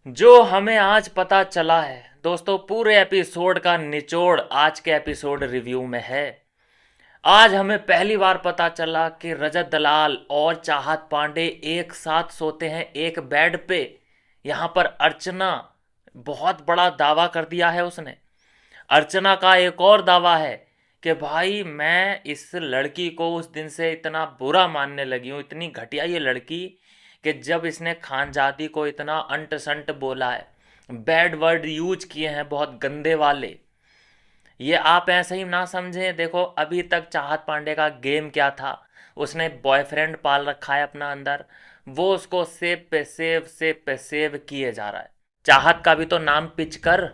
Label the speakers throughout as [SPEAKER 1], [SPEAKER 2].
[SPEAKER 1] जो हमें आज पता चला है दोस्तों, पूरे एपिसोड का निचोड़ आज के एपिसोड रिव्यू में है। आज हमें पहली बार पता चला कि रजत दलाल और चाहत पांडे एक साथ सोते हैं एक बेड पे। यहाँ पर अर्चना बहुत बड़ा दावा कर दिया है उसने। अर्चना का एक और दावा है कि भाई मैं इस लड़की को उस दिन से इतना बुरा मानने लगी हूँ, इतनी घटिया ये लड़की, कि जब इसने खानजादी को इतना अंट संट बोला है, बैड वर्ड यूज किए हैं बहुत गंदे वाले। ये आप ऐसे ही ना समझें। देखो अभी तक चाहत पांडे का गेम क्या था, उसने बॉयफ्रेंड पाल रखा है अपना अंदर, वो उसको सेव पे सेव सेव पे सेव किए जा रहा है। चाहत का भी तो नाम पिच कर,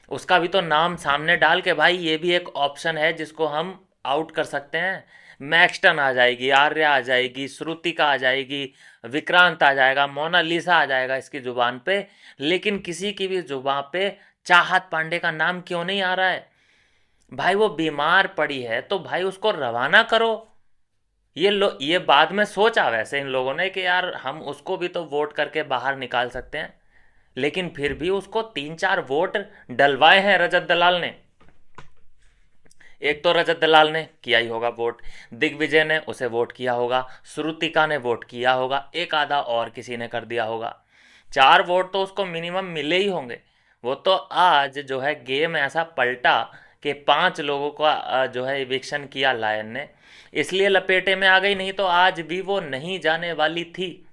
[SPEAKER 1] उसका भी तो नाम सामने डाल के भाई ये भी एक ऑप्शन है जिसको हम आउट कर सकते हैं। मैक्सटन आ जाएगी, आर्या आ जाएगी, श्रुतिका आ जाएगी, विक्रांत आ जाएगा, मोनालिसा आ जाएगा इसकी जुबान पे। लेकिन किसी की भी जुबान पे चाहत पांडे का नाम क्यों नहीं आ रहा है? भाई वो बीमार पड़ी है तो भाई उसको रवाना करो। ये बाद में सोचा वैसे इन लोगों ने कि यार हम उसको भी तो वोट करके बाहर निकाल सकते हैं, लेकिन फिर भी उसको 3-4 वोट डलवाए हैं रजत दलाल ने। एक तो रजत दलाल ने किया ही होगा वोट, दिग्विजय ने उसे वोट किया होगा, श्रुतिका ने वोट किया होगा, एक आधा और किसी ने कर दिया होगा। 4 वोट तो उसको मिनिमम मिले ही होंगे। वो तो आज जो है गेम ऐसा पलटा कि 5 लोगों का जो है इविक्शन किया लायन ने, इसलिए लपेटे में आ गई, नहीं तो आज भी वो नहीं जाने वाली थी।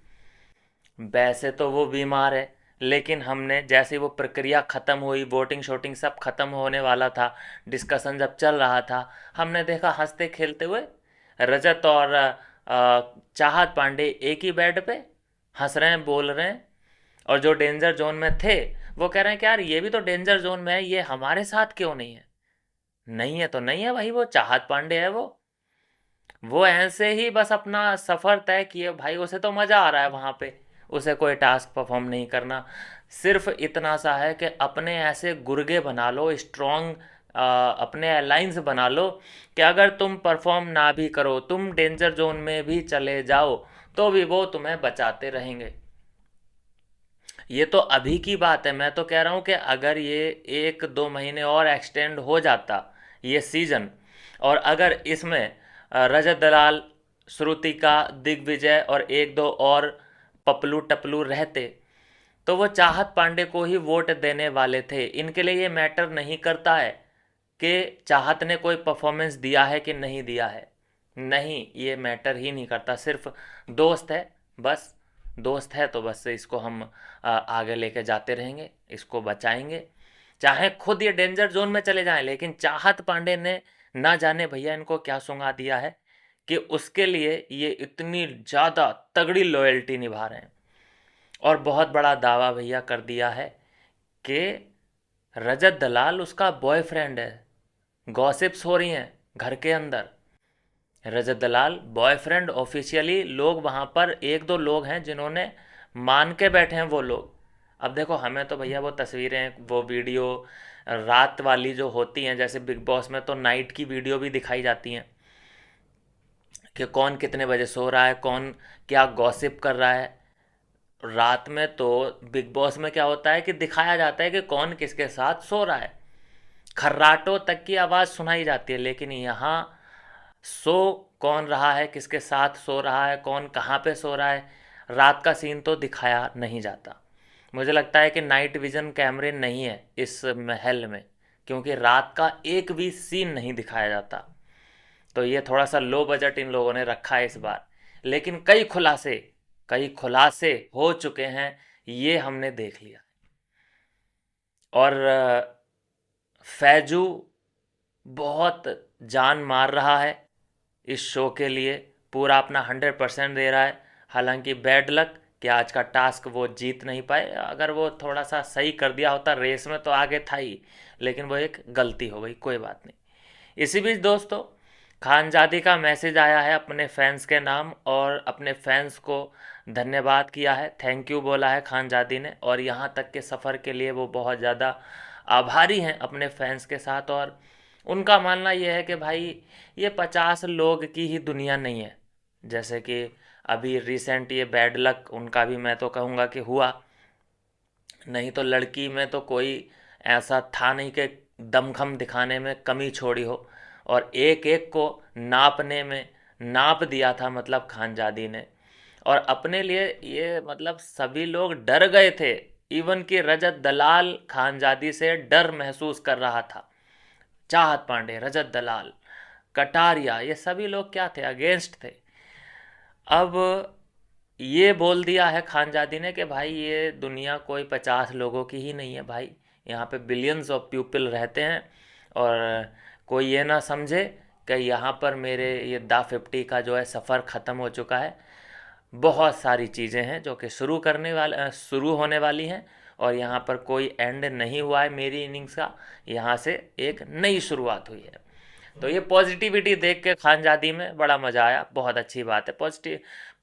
[SPEAKER 1] वैसे तो वो बीमार है, लेकिन हमने जैसे वो प्रक्रिया ख़त्म हुई, वोटिंग शोटिंग सब ख़त्म होने वाला था, डिस्कशन जब चल रहा था, हमने देखा हंसते खेलते हुए रजत और चाहत पांडे एक ही बेड पे हंस रहे हैं, बोल रहे हैं। और जो डेंजर जोन में थे वो कह रहे हैं कि यार ये भी तो डेंजर जोन में है, ये हमारे साथ क्यों नहीं है? नहीं है तो नहीं है भाई, वो चाहत पांडे है वो ऐसे ही बस अपना सफ़र तय किए भाई, उसे तो मज़ा आ रहा है वहाँ पे। उसे कोई टास्क परफॉर्म नहीं करना, सिर्फ इतना सा है कि अपने ऐसे गुर्गे बना लो स्ट्रॉन्ग, अपने अलाइंस बना लो कि अगर तुम परफॉर्म ना भी करो, तुम डेंजर जोन में भी चले जाओ, तो भी वो तुम्हें बचाते रहेंगे। ये तो अभी की बात है, मैं तो कह रहा हूँ कि अगर ये 1-2 महीने और एक्सटेंड हो जाता ये सीज़न, और अगर इसमें रजत दलाल, श्रुतिका, दिग्विजय और एक दो और पपलू टपलू रहते, तो वो चाहत पांडे को ही वोट देने वाले थे। इनके लिए ये मैटर नहीं करता है कि चाहत ने कोई परफॉर्मेंस दिया है कि नहीं दिया है। नहीं, ये मैटर ही नहीं करता, सिर्फ दोस्त है बस। दोस्त है तो बस इसको हम आगे लेके जाते रहेंगे, इसको बचाएंगे, चाहे खुद ये डेंजर जोन में चले जाएं। लेकिन चाहत पांडे ने ना जाने भैया इनको क्या सुंगा दिया है कि उसके लिए ये इतनी ज़्यादा तगड़ी लॉयल्टी निभा रहे हैं। और बहुत बड़ा दावा भैया कर दिया है कि रजत दलाल उसका बॉयफ्रेंड है। गॉसिप्स हो रही हैं घर के अंदर, रजत दलाल बॉयफ्रेंड ऑफिशियली। लोग वहाँ पर एक दो लोग हैं जिन्होंने मान के बैठे हैं वो लोग। अब देखो हमें तो भैया वो तस्वीरें, वो वीडियो रात वाली जो होती हैं, जैसे बिग बॉस में तो नाइट की वीडियो भी दिखाई जाती हैं कि कौन कितने बजे सो रहा है, कौन क्या गॉसिप कर रहा है। रात में तो बिग बॉस में क्या होता है कि दिखाया जाता है कि कौन किसके साथ सो रहा है, खर्राटों तक की आवाज़ सुनाई जाती है। लेकिन यहाँ सो कौन रहा है, किसके साथ सो रहा है, कौन कहाँ पे सो रहा है, रात का सीन तो दिखाया नहीं जाता। मुझे लगता है कि नाइट विजन कैमरे नहीं है इस महल में, क्योंकि रात का एक भी सीन नहीं दिखाया जाता। तो ये थोड़ा सा लो बजट इन लोगों ने रखा है इस बार। लेकिन कई खुलासे हो चुके हैं, ये हमने देख लिया। और फैजू बहुत जान मार रहा है इस शो के लिए, पूरा अपना 100% दे रहा है। हालांकि बैड लक कि आज का टास्क वो जीत नहीं पाए, अगर वो थोड़ा सा सही कर दिया होता रेस में तो आगे था ही, लेकिन वो एक गलती हो गई, कोई बात नहीं। इसी बीच दोस्तों, खानजादी का मैसेज आया है अपने फैंस के नाम, और अपने फैंस को धन्यवाद किया है, थैंक यू बोला है खानजादी ने। और यहाँ तक के सफ़र के लिए वो बहुत ज़्यादा आभारी हैं अपने फैंस के साथ। और उनका मानना यह है कि भाई ये 50 लोग की ही दुनिया नहीं है। जैसे कि अभी रिसेंट ये बैड लक उनका भी मैं तो कहूँगा कि हुआ, नहीं तो लड़की में तो कोई ऐसा था नहीं कि दमखम दिखाने में कमी छोड़ी हो, और एक एक को नापने में नाप दिया था मतलब खानजादी ने। और अपने लिए ये मतलब सभी लोग डर गए थे, इवन कि रजत दलाल खानजादी से डर महसूस कर रहा था। चाहत पांडे, रजत दलाल, कटारिया, ये सभी लोग क्या थे, अगेंस्ट थे। अब ये बोल दिया है खानजादी ने कि भाई ये दुनिया कोई 50 लोगों की ही नहीं है भाई, यहाँ पे बिलियंस ऑफ पीपल रहते हैं। और कोई ये ना समझे कि यहाँ पर मेरे ये दा 50 का जो है सफ़र ख़त्म हो चुका है। बहुत सारी चीज़ें हैं जो कि शुरू होने वाली हैं, और यहाँ पर कोई एंड नहीं हुआ है मेरी इनिंग्स का, यहाँ से एक नई शुरुआत हुई है। तो ये पॉजिटिविटी देख के खानजादी में बड़ा मज़ा आया। बहुत अच्छी बात है,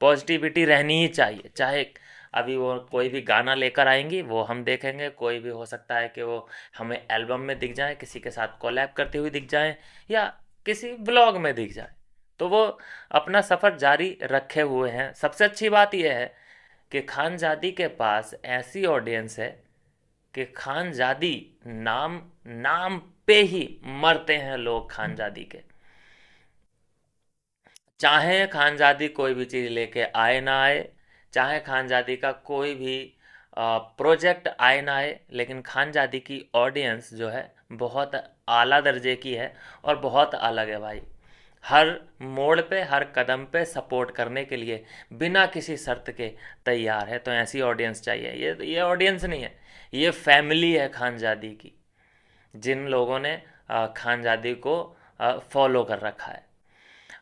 [SPEAKER 1] पॉजिटिविटी रहनी ही चाहिए। चाहे अभी वो कोई भी गाना लेकर आएंगी वो हम देखेंगे, कोई भी हो सकता है कि वो हमें एल्बम में दिख जाए, किसी के साथ कोलैब करते हुए दिख जाए, या किसी ब्लॉग में दिख जाए, तो वो अपना सफ़र जारी रखे हुए हैं। सबसे अच्छी बात यह है कि खानजादी के पास ऐसी ऑडियंस है कि खानजादी नाम नाम पे ही मरते हैं लोग खानजादी के। चाहे खानजादी कोई भी चीज़ लेके आए ना आए, चाहे खानजादी का कोई भी प्रोजेक्ट आए ना आए, लेकिन खानजादी की ऑडियंस जो है बहुत आला दर्जे की है और बहुत अलग है भाई। हर मोड़ पे, हर कदम पे सपोर्ट करने के लिए बिना किसी शर्त के तैयार है। तो ऐसी ऑडियंस चाहिए। ये ऑडियंस नहीं है, ये फैमिली है खानजादी की, जिन लोगों ने खानजादी को फॉलो कर रखा है।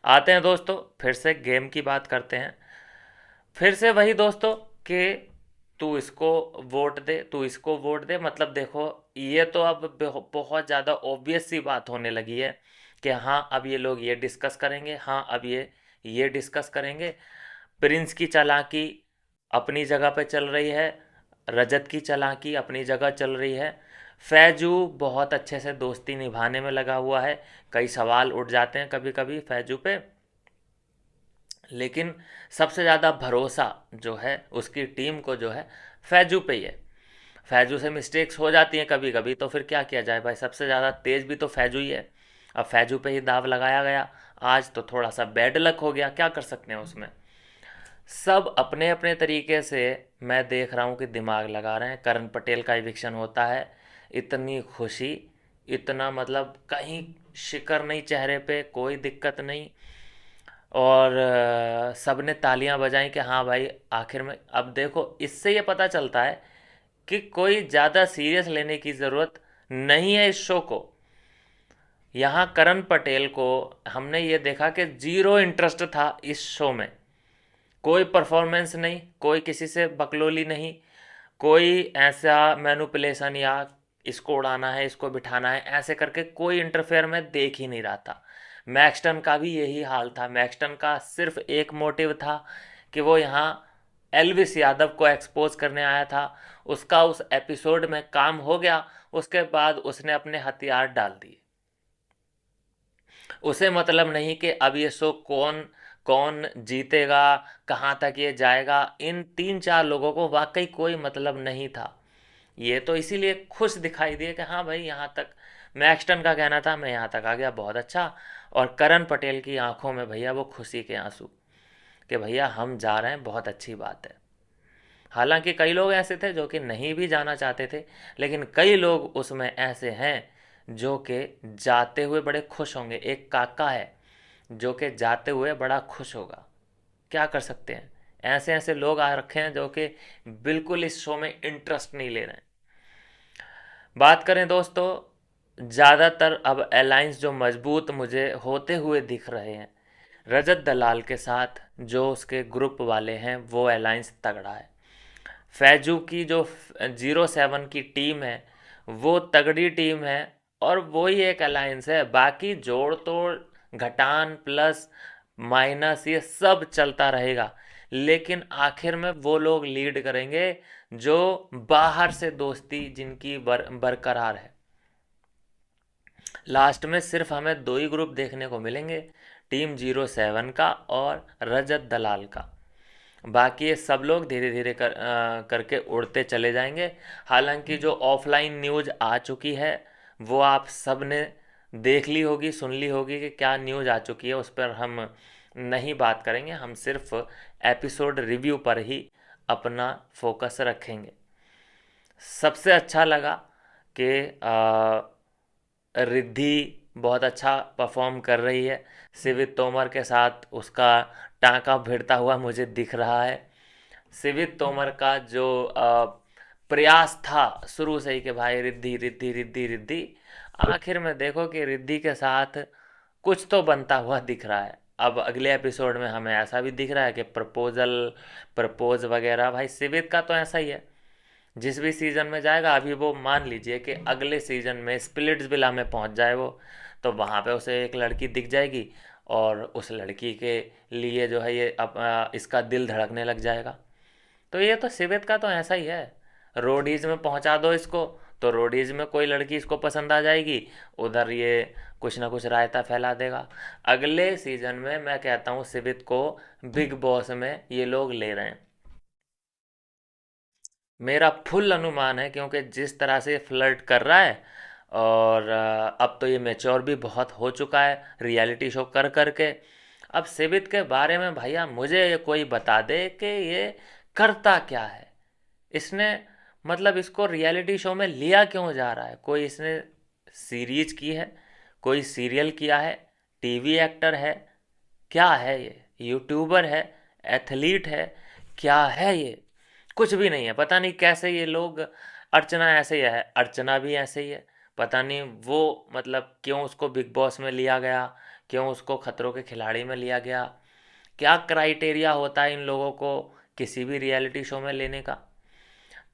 [SPEAKER 1] आते हैं दोस्तों, फिर से गेम की बात करते हैं। फिर से वही दोस्तों कि तू इसको वोट दे, तू इसको वोट दे। मतलब देखो, ये तो अब बहुत ज़्यादा ऑब्वियस सी बात होने लगी है कि हाँ अब ये लोग ये डिस्कस करेंगे, हाँ अब ये डिस्कस करेंगे। प्रिंस की चालाकी अपनी जगह पे चल रही है, रजत की चालाकी अपनी जगह चल रही है, फैजू बहुत अच्छे से दोस्ती निभाने में लगा हुआ है। कई सवाल उठ जाते हैं कभी कभी फैजू पे, लेकिन सबसे ज़्यादा भरोसा जो है उसकी टीम को जो है फैजू पे ही है। फैजू से मिस्टेक्स हो जाती हैं कभी कभी, तो फिर क्या किया जाए भाई, सबसे ज़्यादा तेज़ भी तो फैजू ही है। अब फैजू पे ही दाव लगाया गया, आज तो थोड़ा सा बैड लक हो गया, क्या कर सकते हैं उसमें। सब अपने अपने तरीके से मैं देख रहा हूँ कि दिमाग लगा रहे हैं। करण पटेल का इविक्शन होता है, इतनी खुशी, इतना मतलब कहीं शिकर नहीं चेहरे पे, कोई दिक्कत नहीं। और सब ने तालियां बजाई कि हाँ भाई आखिर में। अब देखो, इससे ये पता चलता है कि कोई ज़्यादा सीरियस लेने की ज़रूरत नहीं है इस शो को। यहाँ करण पटेल को हमने ये देखा कि जीरो इंटरेस्ट था इस शो में। कोई परफॉर्मेंस नहीं, कोई किसी से बकलोली नहीं, कोई ऐसा मैनुपुलेशन या इसको उड़ाना है इसको बिठाना है ऐसे करके कोई इंटरफेयर में देख ही नहीं रहा था। मैक्सटन का भी यही हाल था। मैक्सटन का सिर्फ एक मोटिव था कि वो यहाँ एल्विस यादव को एक्सपोज करने आया था। उसका उस एपिसोड में काम हो गया, उसके बाद उसने अपने हथियार डाल दिए। उसे मतलब नहीं कि अब ये शो कौन कौन जीतेगा, कहाँ तक ये जाएगा, इन 3-4 लोगों को वाकई कोई मतलब नहीं था। ये तो इसीलिए खुश दिखाई दिए कि हाँ भाई यहाँ तक। मैक्सटन का कहना था मैं यहाँ तक आ गया, बहुत अच्छा। और करण पटेल की आंखों में भैया वो खुशी के आंसू कि भैया हम जा रहे हैं, बहुत अच्छी बात है। हालांकि कई लोग ऐसे थे जो कि नहीं भी जाना चाहते थे, लेकिन कई लोग उसमें ऐसे हैं जो कि जाते हुए बड़े खुश होंगे। एक काका है जो कि जाते हुए बड़ा खुश होगा। क्या कर सकते हैं, ऐसे ऐसे लोग आ रखे हैं जो कि बिल्कुल इस शो में इंटरेस्ट नहीं ले रहे हैं। बात करें दोस्तों, ज़्यादातर अब अलायंस जो मजबूत मुझे होते हुए दिख रहे हैं, रजत दलाल के साथ जो उसके ग्रुप वाले हैं वो अलायंस तगड़ा है। फैजू की जो 07 की टीम है वो तगड़ी टीम है, और वही एक अलायंस है। बाकी जोड़ तोड़, घटान, प्लस माइनस, ये सब चलता रहेगा, लेकिन आखिर में वो लोग लीड करेंगे जो बाहर से दोस्ती जिनकी बरकरार है। लास्ट में सिर्फ हमें दो ही ग्रुप देखने को मिलेंगे, टीम 07 का और रजत दलाल का। बाकी ये सब लोग धीरे धीरे करके उड़ते चले जाएंगे। हालांकि जो ऑफलाइन न्यूज़ आ चुकी है वो आप सब ने देख ली होगी, सुन ली होगी कि क्या न्यूज़ आ चुकी है, उस पर हम नहीं बात करेंगे। हम सिर्फ एपिसोड रिव्यू पर ही अपना फोकस रखेंगे। सबसे अच्छा लगा कि रिद्धि बहुत अच्छा परफॉर्म कर रही है। सिवित तोमर के साथ उसका टांका भिड़ता हुआ मुझे दिख रहा है। सिवित तोमर का जो प्रयास था शुरू से ही कि भाई रिद्धि रिद्धि रिद्धि रिद्धि, आखिर में देखो कि रिद्धि के साथ कुछ तो बनता हुआ दिख रहा है। अब अगले एपिसोड में हमें ऐसा भी दिख रहा है कि प्रपोज वगैरह। भाई सिवित का तो ऐसा ही है, जिस भी सीज़न में जाएगा, अभी वो मान लीजिए कि अगले सीज़न में स्प्लिट्स विला में पहुंच जाए वो, तो वहाँ पे उसे एक लड़की दिख जाएगी और उस लड़की के लिए जो है ये अब इसका दिल धड़कने लग जाएगा। तो ये तो सिवित का तो ऐसा ही है। रोडीज में पहुंचा दो इसको तो रोडीज में कोई लड़की इसको पसंद आ जाएगी, उधर ये कुछ ना कुछ रायता फैला देगा। अगले सीजन में मैं कहता हूँ सिवित को बिग बॉस में ये लोग ले रहे हैं। मेरा फुल अनुमान है, क्योंकि जिस तरह से फ्लर्ट कर रहा है और अब तो ये मैच्योर भी बहुत हो चुका है रियलिटी शो कर करके। अब सिबित के बारे में भैया मुझे ये कोई बता दे कि ये करता क्या है। इसने मतलब इसको रियलिटी शो में लिया क्यों जा रहा है? कोई इसने सीरीज की है, कोई सीरियल किया है, टीवी एक्टर है, क्या है ये? यूट्यूबर है, एथलीट है, क्या है ये? कुछ भी नहीं है। पता नहीं कैसे ये लोग, अर्चना ऐसे ही है, अर्चना भी ऐसे ही है। पता नहीं वो मतलब क्यों उसको बिग बॉस में लिया गया, क्यों उसको खतरों के खिलाड़ी में लिया गया, क्या क्राइटेरिया होता है इन लोगों को किसी भी रियलिटी शो में लेने का।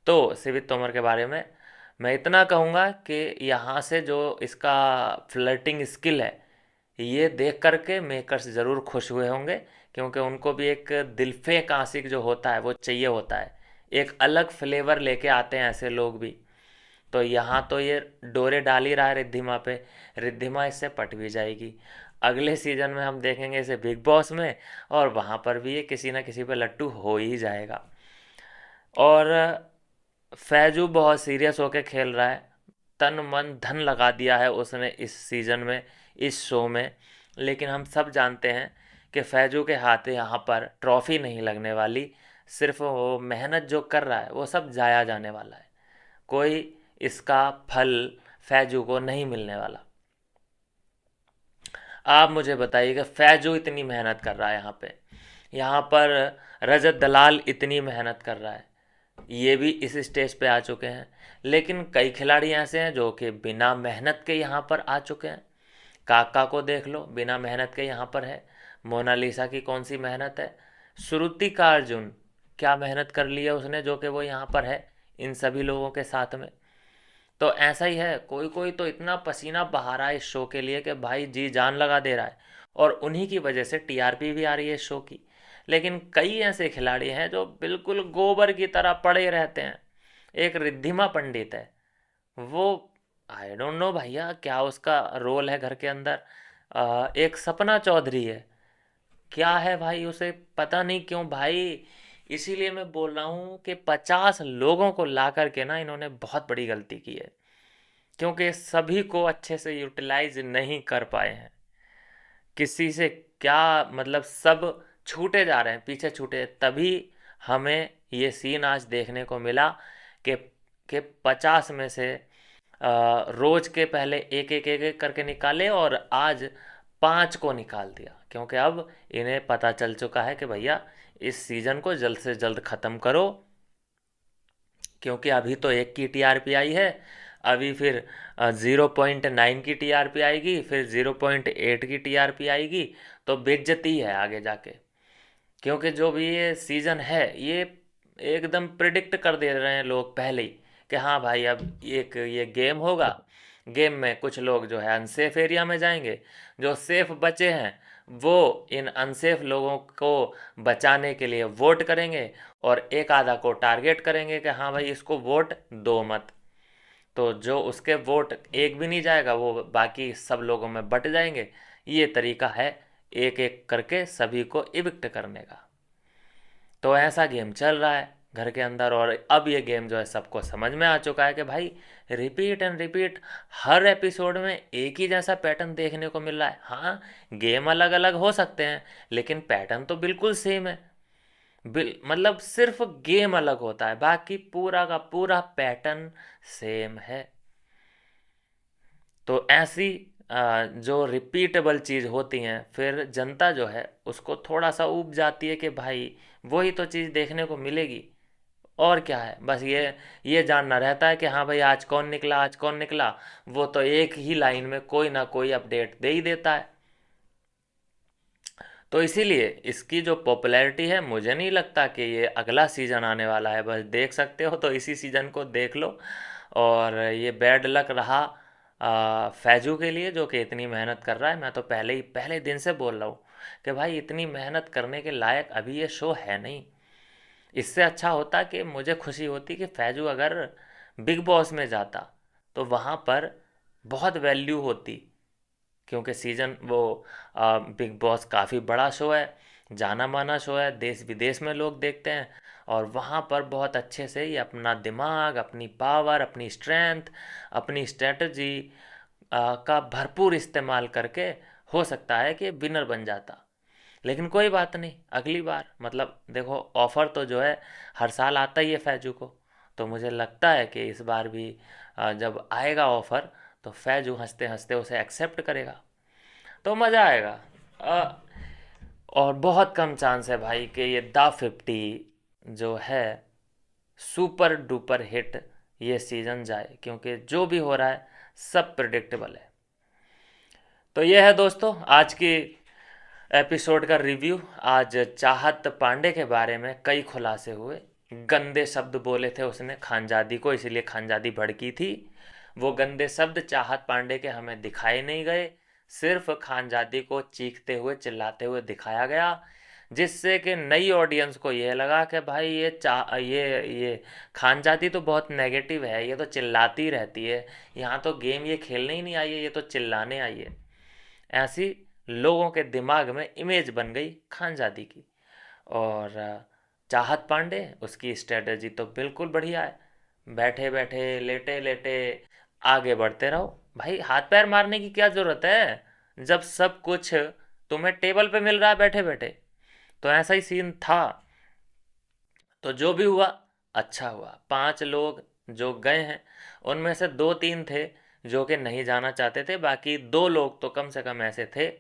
[SPEAKER 1] तो सिवित तोमर के बारे में मैं इतना कहूँगा कि यहाँ से जो इसका फ्लर्टिंग स्किल है, ये देख करके मेकर्स ज़रूर खुश हुए होंगे, क्योंकि उनको भी एक दिलफेक आशिक जो होता है वो चाहिए होता है। एक अलग फ्लेवर लेके आते हैं ऐसे लोग भी। तो यहाँ तो ये डोरे डाल ही रहा है रिद्धिमा पे, रिद्धिमा इससे पट भी जाएगी। अगले सीजन में हम देखेंगे इसे बिग बॉस में, और वहाँ पर भी ये किसी ना किसी पे लट्टू हो ही जाएगा। और फैजू बहुत सीरियस होके खेल रहा है, तन मन धन लगा दिया है उसने इस सीज़न में, इस शो में। लेकिन हम सब जानते हैं कि फैजू के हाथ यहाँ पर ट्रॉफी नहीं लगने वाली। सिर्फ वो मेहनत जो कर रहा है वो सब जाया जाने वाला है, कोई इसका फल फैजू को नहीं मिलने वाला। आप मुझे बताइए कि फैजू इतनी मेहनत कर रहा है यहाँ पर रजत दलाल इतनी मेहनत कर रहा है, ये भी इस स्टेज पे आ चुके हैं। लेकिन कई खिलाड़ी ऐसे हैं जो कि बिना मेहनत के यहाँ पर आ चुके हैं। काका को देख लो, बिना मेहनत के यहाँ पर है। मोनालिसा की कौन सी मेहनत है? श्रुति का अर्जुन क्या मेहनत कर ली है उसने, जो कि वो यहाँ पर है इन सभी लोगों के साथ में। तो ऐसा ही है, कोई कोई तो इतना पसीना बहा रहा है इस शो के लिए कि भाई जी जान लगा दे रहा है, और उन्हीं की वजह से टीआरपी भी आ रही है इस शो की। लेकिन कई ऐसे खिलाड़ी हैं जो बिल्कुल गोबर की तरह पड़े रहते हैं। एक रिद्धिमा पंडित है, वो आई डोंट नो भैया क्या उसका रोल है घर के अंदर। एक सपना चौधरी है, क्या है भाई उसे पता नहीं क्यों भाई। इसीलिए मैं बोल रहा हूँ कि 50 लोगों को ला करके ना इन्होंने बहुत बड़ी गलती की है, क्योंकि सभी को अच्छे से यूटिलाइज नहीं कर पाए हैं। किसी से क्या मतलब, सब छूटे जा रहे हैं, पीछे छूटे। तभी हमें ये सीन आज देखने को मिला कि 50 में से रोज के पहले एक एक करके निकाले, और आज 5 को निकाल दिया, क्योंकि अब इन्हें पता चल चुका है कि भैया इस सीज़न को जल्द से जल्द ख़त्म करो। क्योंकि अभी तो 1 की टीआरपी आई है, अभी फिर 0.9 की टीआरपी आएगी, फिर 0.8 की टीआरपी आएगी, तो बेइज्जती है आगे जाके। क्योंकि जो भी ये सीज़न है ये एकदम प्रिडिक्ट कर दे रहे हैं लोग पहले ही कि हाँ भाई अब एक ये गेम होगा, गेम में कुछ लोग जो है अनसेफ एरिया में जाएंगे, जो सेफ बचे हैं वो इन अनसेफ लोगों को बचाने के लिए वोट करेंगे, और एक आधा को टारगेट करेंगे कि हाँ भाई इसको वोट दो मत। तो जो उसके वोट एक भी नहीं जाएगा वो बाकी सब लोगों में बट जाएंगे। ये तरीका है एक एक करके सभी को इविक्ट करने का। तो ऐसा गेम चल रहा है घर के अंदर। और अब ये गेम जो है सबको समझ में आ चुका है कि भाई repeat and repeat, her episode में एक ही जैसा पैटर्न देखने को मिल रहा है। हाँ, गेम अलग अलग हो सकते हैं लेकिन पैटर्न तो बिल्कुल सेम है। मतलब सिर्फ गेम अलग होता है, बाकी पूरा का पूरा पैटर्न सेम है। तो ऐसी जो रिपीटेबल चीज़ होती हैं, फिर जनता जो है उसको थोड़ा सा ऊब जाती है कि भाई वही तो चीज़ देखने को मिलेगी। और क्या है, बस ये जानना रहता है कि हाँ भाई आज कौन निकला, आज कौन निकला। वो तो एक ही लाइन में कोई ना कोई अपडेट दे ही देता है। तो इसीलिए इसकी जो पॉपुलैरिटी है, मुझे नहीं लगता कि ये अगला सीज़न आने वाला है। बस देख सकते हो तो इसी सीज़न को देख लो। और ये बैड लक रहा फैजू के लिए, जो कि इतनी मेहनत कर रहा है। मैं तो पहले दिन से बोल रहा हूँ कि भाई इतनी मेहनत करने के लायक अभी ये शो है नहीं। इससे अच्छा होता कि मुझे खुशी होती कि फैजू अगर बिग बॉस में जाता तो वहाँ पर बहुत वैल्यू होती। क्योंकि सीजन वो बिग बॉस काफ़ी बड़ा शो है, जाना माना शो है, देश विदेश में लोग देखते हैं। और वहाँ पर बहुत अच्छे से ये अपना दिमाग, अपनी पावर, अपनी स्ट्रेंथ, अपनी स्ट्रेटजी का भरपूर इस्तेमाल करके हो सकता है कि विनर बन जाता। लेकिन कोई बात नहीं, अगली बार मतलब देखो, ऑफ़र तो जो है हर साल आता ही है फैजू को। तो मुझे लगता है कि इस बार भी जब आएगा ऑफ़र तो फैजू हंसते हंसते उसे एक्सेप्ट करेगा, तो मज़ा आएगा। अ, और बहुत कम चांस है भाई कि ये द 50 जो है सुपर डुपर हिट ये सीज़न जाए, क्योंकि जो भी हो रहा है सब प्रिडिक्टेबल है। तो ये है दोस्तों आज की एपिसोड का रिव्यू। आज चाहत पांडे के बारे में कई खुलासे हुए। गंदे शब्द बोले थे उसने खानजादी को, इसीलिए खानजादी भड़की थी। वो गंदे शब्द चाहत पांडे के हमें दिखाए नहीं गए, सिर्फ खानजादी को चीखते हुए चिल्लाते हुए दिखाया गया, जिससे कि नई ऑडियंस को ये लगा कि भाई ये खानजादी तो बहुत नेगेटिव है, ये तो चिल्लाती रहती है, यहाँ तो गेम ये खेलने ही नहीं आई है, ये तो चिल्लाने आई है। ऐसी लोगों के दिमाग में इमेज बन गई खानजादी की। और चाहत पांडे, उसकी स्ट्रेटजी तो बिल्कुल बढ़िया है। बैठे बैठे, लेटे लेटे आगे बढ़ते रहो भाई, हाथ पैर मारने की क्या ज़रूरत है जब सब कुछ तुम्हें टेबल पे मिल रहा है बैठे बैठे। तो ऐसा ही सीन था। तो जो भी हुआ अच्छा हुआ। 5 लोग जो गए हैं उनमें से 2-3 थे जो कि नहीं जाना चाहते थे, बाकी 2 लोग तो कम से कम ऐसे थे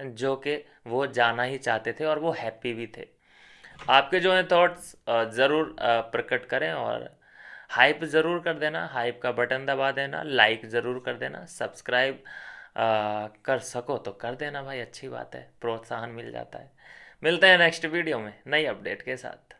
[SPEAKER 1] जो कि वो जाना ही चाहते थे और वो हैप्पी भी थे। आपके जो है थॉट्स ज़रूर प्रकट करें, और हाइप ज़रूर कर देना, हाइप का बटन दबा देना, लाइक ज़रूर कर देना, सब्सक्राइब कर सको तो कर देना भाई, अच्छी बात है, प्रोत्साहन मिल जाता है। मिलते हैं नेक्स्ट वीडियो में नई अपडेट के साथ।